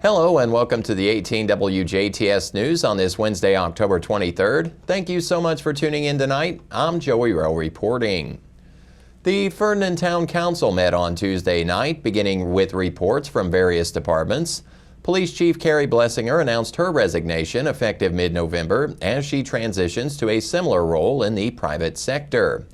Hello and welcome to the 18 WJTS News on this Wednesday, October 23rd. Thank you so much for tuning in tonight. I'm Joey Rehl reporting. The Ferdinand Town Council met on Tuesday night, beginning with reports from various departments. Police Chief Carrie Blessinger announced her resignation effective mid-November as she transitions to a similar role in the private sector.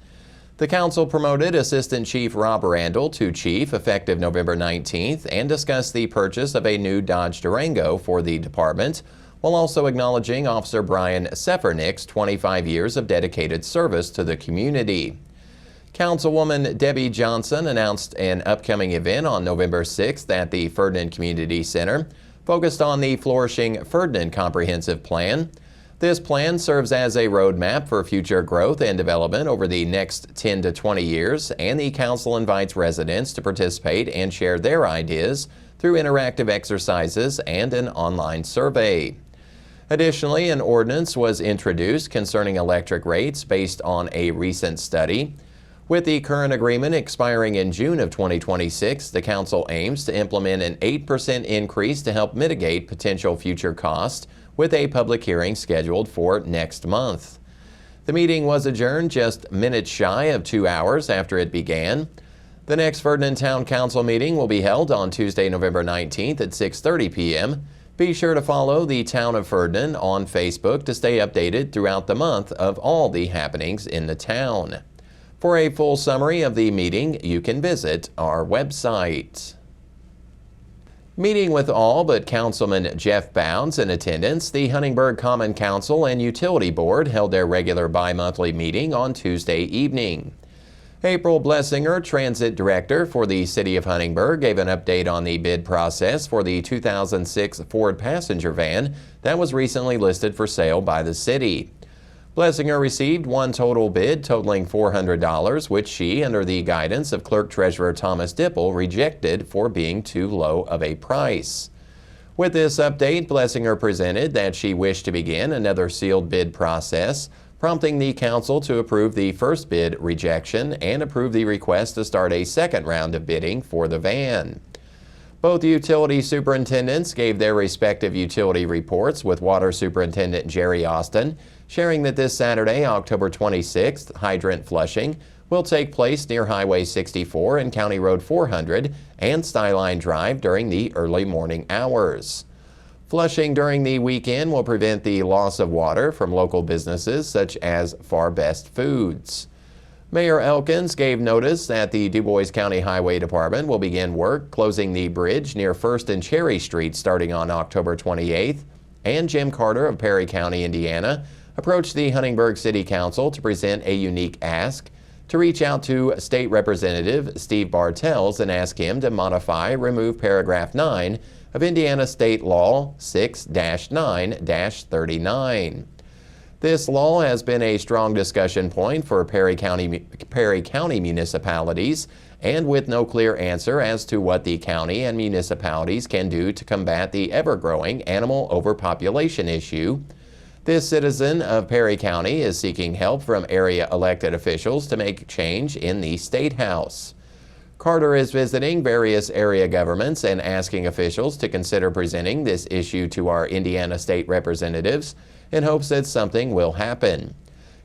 The council promoted Assistant Chief Rob Randall to Chief effective November 19th and discussed the purchase of a new Dodge Durango for the department, while also acknowledging Officer Brian Seffernick's 25 years of dedicated service to the community. Councilwoman Debbie Johnson announced an upcoming event on November 6th at the Ferdinand Community Center, focused on the Flourishing Ferdinand Comprehensive Plan. This plan serves as a roadmap for future growth and development over the next 10 to 20 years, and the council invites residents to participate and share their ideas through interactive exercises and an online survey. Additionally, an ordinance was introduced concerning electric rates based on a recent study. With the current agreement expiring in June of 2026, the council aims to implement an 8% increase to help mitigate potential future costs, with a public hearing scheduled for next month. The meeting was adjourned just minutes shy of 2 hours after it began. The next Ferdinand Town Council meeting will be held on Tuesday, November 19th at 6:30 p.m. Be sure to follow the Town of Ferdinand on Facebook to stay updated throughout the month of all the happenings in the town. For a full summary of the meeting, you can visit our website. Meeting with all but Councilman Jeff Bounds in attendance, the Huntingburg Common Council and Utility Board held their regular bi-monthly meeting on Tuesday evening. April Blessinger, Transit Director for the City of Huntingburg, gave an update on the bid process for the 2006 Ford passenger van that was recently listed for sale by the city. Blessinger received one total bid totaling $400, which she, under the guidance of Clerk Treasurer Thomas Dipple, rejected for being too low of a price. With this update, Blessinger presented that she wished to begin another sealed bid process, prompting the council to approve the first bid rejection and approve the request to start a second round of bidding for the van. Both utility superintendents gave their respective utility reports, with Water Superintendent Jerry Austin sharing that this Saturday, October 26th, hydrant flushing will take place near Highway 64 and County Road 400 and Skyline Drive during the early morning hours. Flushing during the weekend will prevent the loss of water from local businesses such as Far Best Foods. Mayor Elkins gave notice that the Du Bois County Highway Department will begin work closing the bridge near 1st and Cherry Street starting on October 28th, and Jim Carter of Perry County, Indiana, approached the Huntingburg City Council to present a unique ask to reach out to State Representative Steve Bartels and ask him to remove paragraph 9 of Indiana State Law 6-9-39. This law has been a strong discussion point for Perry County municipalities, and with no clear answer as to what the county and municipalities can do to combat the ever-growing animal overpopulation issue. This citizen of Perry County is seeking help from area elected officials to make change in the State House. Carter is visiting various area governments and asking officials to consider presenting this issue to our Indiana state representatives in hopes that something will happen.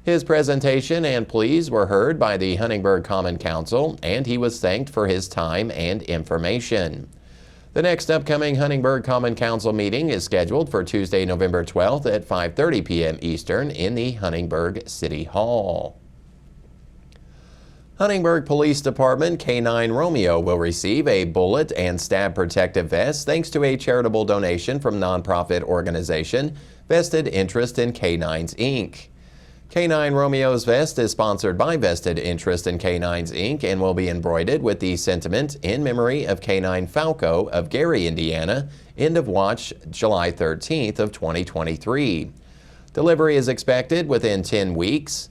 His presentation and pleas were heard by the Huntingburg Common Council, and he was thanked for his time and information. The next upcoming Huntingburg Common Council meeting is scheduled for Tuesday, November 12th at 5:30 p.m. Eastern in the Huntingburg City Hall. Huntingburg Police Department K9 Romeo will receive a bullet and stab protective vest thanks to a charitable donation from nonprofit organization Vested Interest in Canines, Inc. K9 Romeo's vest is sponsored by Vested Interest in Canines, Inc. and will be embroidered with the sentiment "In memory of K9 Falco of Gary, Indiana. End of watch July 13th of 2023. Delivery is expected within 10 weeks.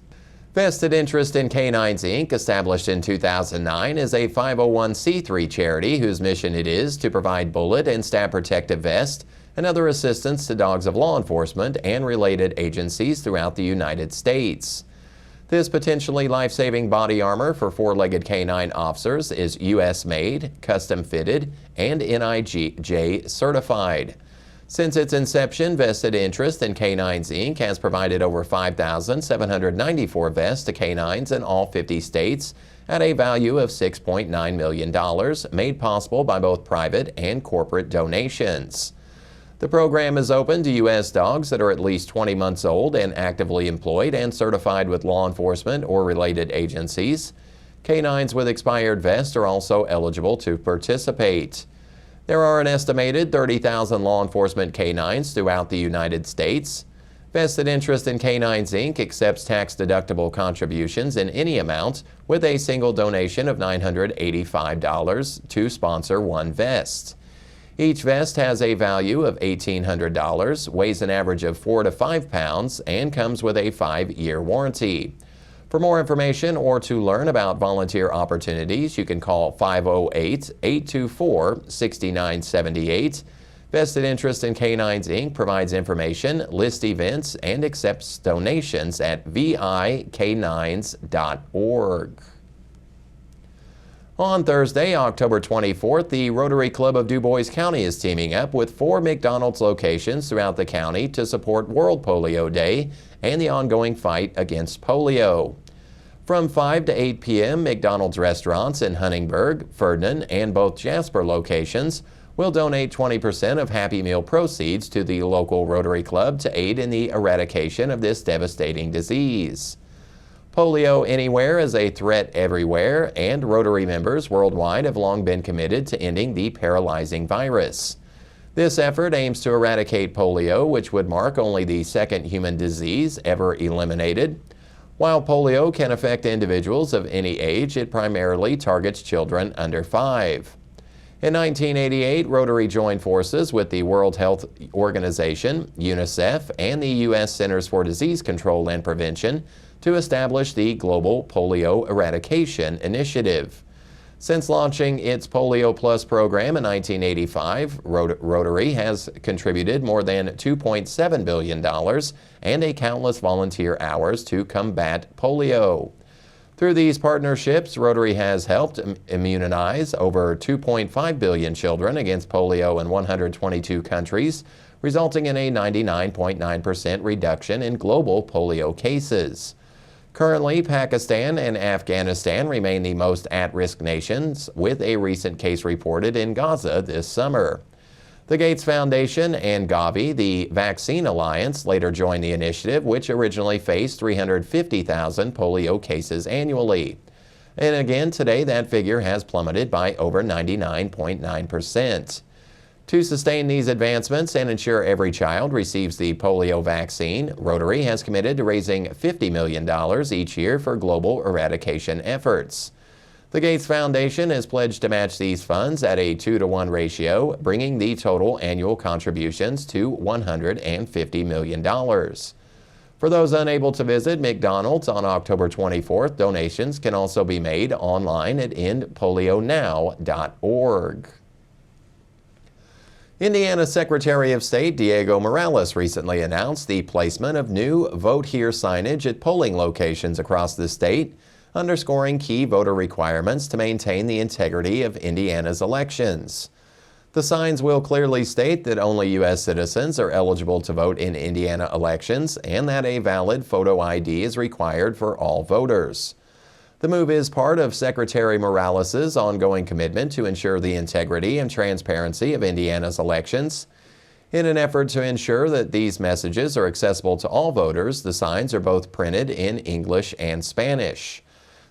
Vested Interest in Canines, Inc., established in 2009, is a 501c3 charity whose mission it is to provide bullet and stab protective vests and other assistance to dogs of law enforcement and related agencies throughout the United States. This potentially life-saving body armor for four-legged canine officers is U.S.-made, custom-fitted, and NIJ certified. Since its inception, Vested Interest in Canines, Inc. has provided over 5,794 vests to canines in all 50 states at a value of $6.9 million, made possible by both private and corporate donations. The program is open to U.S. dogs that are at least 20 months old and actively employed and certified with law enforcement or related agencies. Canines with expired vests are also eligible to participate. There are an estimated 30,000 law enforcement canines throughout the United States. Vested Interest in Canines, Inc. accepts tax-deductible contributions in any amount with a single donation of $985 to sponsor one vest. Each vest has a value of $1,800, weighs an average of 4 to 5 pounds, and comes with a 5-year warranty. For more information or to learn about volunteer opportunities, you can call 508-824-6978. Vested Interest in Canines, Inc. provides information, lists events, and accepts donations at vicanines.org. On Thursday, October 24th, the Rotary Club of DuBois County is teaming up with 4 McDonald's locations throughout the county to support World Polio Day and the ongoing fight against polio. From 5 to 8 p.m., McDonald's restaurants in Huntingburg, Ferdinand, and both Jasper locations will donate 20% of Happy Meal proceeds to the local Rotary Club to aid in the eradication of this devastating disease. Polio Anywhere is a threat everywhere, and Rotary members worldwide have long been committed to ending the paralyzing virus. This effort aims to eradicate polio, which would mark only the second human disease ever eliminated. While polio can affect individuals of any age, it primarily targets children under 5. In 1988, Rotary joined forces with the World Health Organization, UNICEF, and the U.S. Centers for Disease Control and Prevention to establish the Global Polio Eradication Initiative. Since launching its Polio Plus program in 1985, Rotary has contributed more than $2.7 billion and a countless volunteer hours to combat polio. Through these partnerships, Rotary has helped immunize over 2.5 billion children against polio in 122 countries, resulting in a 99.9% reduction in global polio cases. Currently, Pakistan and Afghanistan remain the most at-risk nations, with a recent case reported in Gaza this summer. The Gates Foundation and Gavi, the Vaccine Alliance, later joined the initiative, which originally faced 350,000 polio cases annually. And again, today that figure has plummeted by over 99.9%. To sustain these advancements and ensure every child receives the polio vaccine, Rotary has committed to raising $50 million each year for global eradication efforts. The Gates Foundation is pledged to match these funds at a 2-to-1 ratio, bringing the total annual contributions to $150 million. For those unable to visit McDonald's on October 24th, donations can also be made online at endpolionow.org. Indiana Secretary of State Diego Morales recently announced the placement of new Vote Here signage at polling locations across the state, underscoring key voter requirements to maintain the integrity of Indiana's elections. The signs will clearly state that only U.S. citizens are eligible to vote in Indiana elections and that a valid photo ID is required for all voters. The move is part of Secretary Morales' ongoing commitment to ensure the integrity and transparency of Indiana's elections. In an effort to ensure that these messages are accessible to all voters, the signs are both printed in English and Spanish.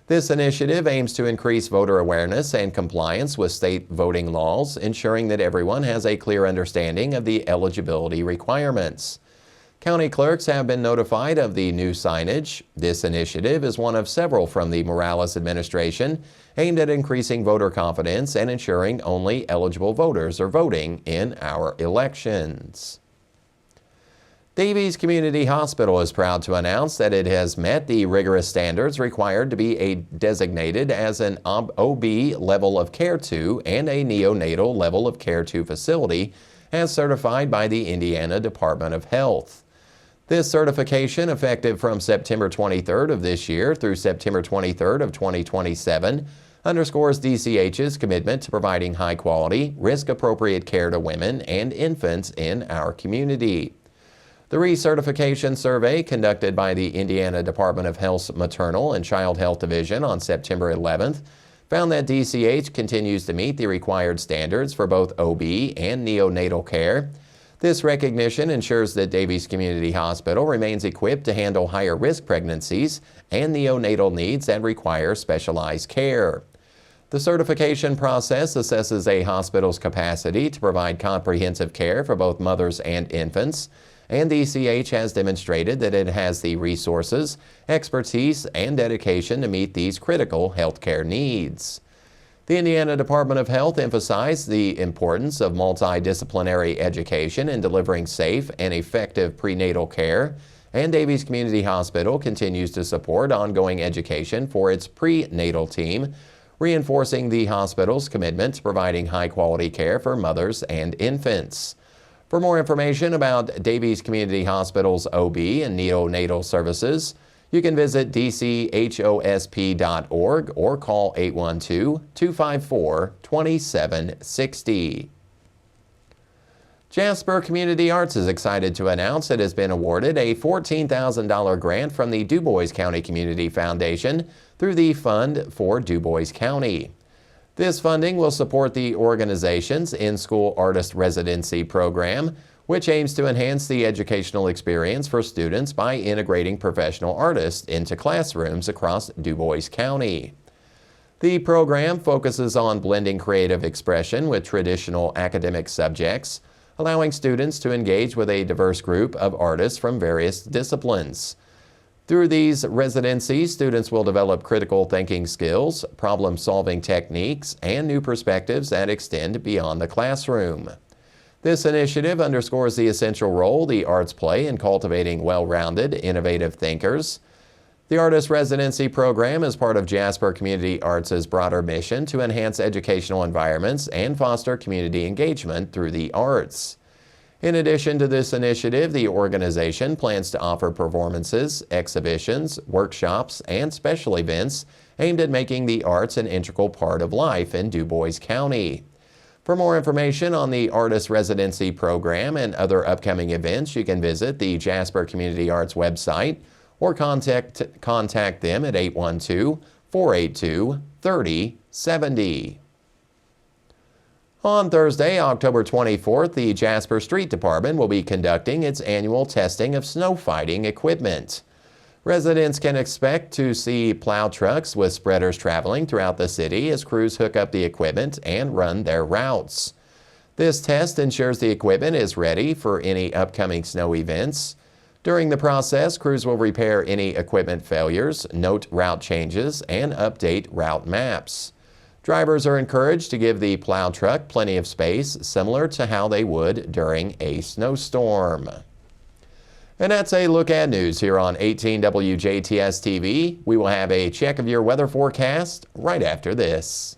This initiative aims to increase voter awareness and compliance with state voting laws, ensuring that everyone has a clear understanding of the eligibility requirements. County clerks have been notified of the new signage. This initiative is one of several from the Morales administration aimed at increasing voter confidence and ensuring only eligible voters are voting in our elections. Davies Community Hospital is proud to announce that it has met the rigorous standards required to be designated as an OB level of care 2 and a neonatal level of care 2 facility as certified by the Indiana Department of Health. This certification, effective from September 23rd of this year through September 23rd of 2027, underscores DCH's commitment to providing high-quality, risk-appropriate care to women and infants in our community. The recertification survey conducted by the Indiana Department of Health's Maternal and Child Health Division on September 11th found that DCH continues to meet the required standards for both OB and neonatal care. This recognition ensures that Davies Community Hospital remains equipped to handle higher-risk pregnancies and neonatal needs that require specialized care. The certification process assesses a hospital's capacity to provide comprehensive care for both mothers and infants, and DCH has demonstrated that it has the resources, expertise, and dedication to meet these critical healthcare needs. The Indiana Department of Health emphasized the importance of multidisciplinary education in delivering safe and effective prenatal care, and Davies Community Hospital continues to support ongoing education for its prenatal team, reinforcing the hospital's commitment to providing high-quality care for mothers and infants. For more information about Davies Community Hospital's OB and neonatal services, you can visit dchosp.org or call 812-254-2760. Jasper Community Arts is excited to announce it has been awarded a $14,000 grant from the DuBois County Community Foundation through the Fund for DuBois County. This funding will support the organization's in-school artist residency program, which aims to enhance the educational experience for students by integrating professional artists into classrooms across DuBois County. The program focuses on blending creative expression with traditional academic subjects, allowing students to engage with a diverse group of artists from various disciplines. Through these residencies, students will develop critical thinking skills, problem-solving techniques, and new perspectives that extend beyond the classroom. This initiative underscores the essential role the arts play in cultivating well-rounded, innovative thinkers. The Artist Residency Program is part of Jasper Community Arts' broader mission to enhance educational environments and foster community engagement through the arts. In addition to this initiative, the organization plans to offer performances, exhibitions, workshops, and special events aimed at making the arts an integral part of life in DuBois County. For more information on the Artist Residency Program and other upcoming events, you can visit the Jasper Community Arts website or contact them at 812-482-3070. On Thursday, October 24th, the Jasper Street Department will be conducting its annual testing of snow fighting equipment. Residents can expect to see plow trucks with spreaders traveling throughout the city as crews hook up the equipment and run their routes. This test ensures the equipment is ready for any upcoming snow events. During the process, crews will repair any equipment failures, note route changes, and update route maps. Drivers are encouraged to give the plow truck plenty of space, similar to how they would during a snowstorm. And that's a look at news here on 18 WJTS TV. We will have a check of your weather forecast right after this.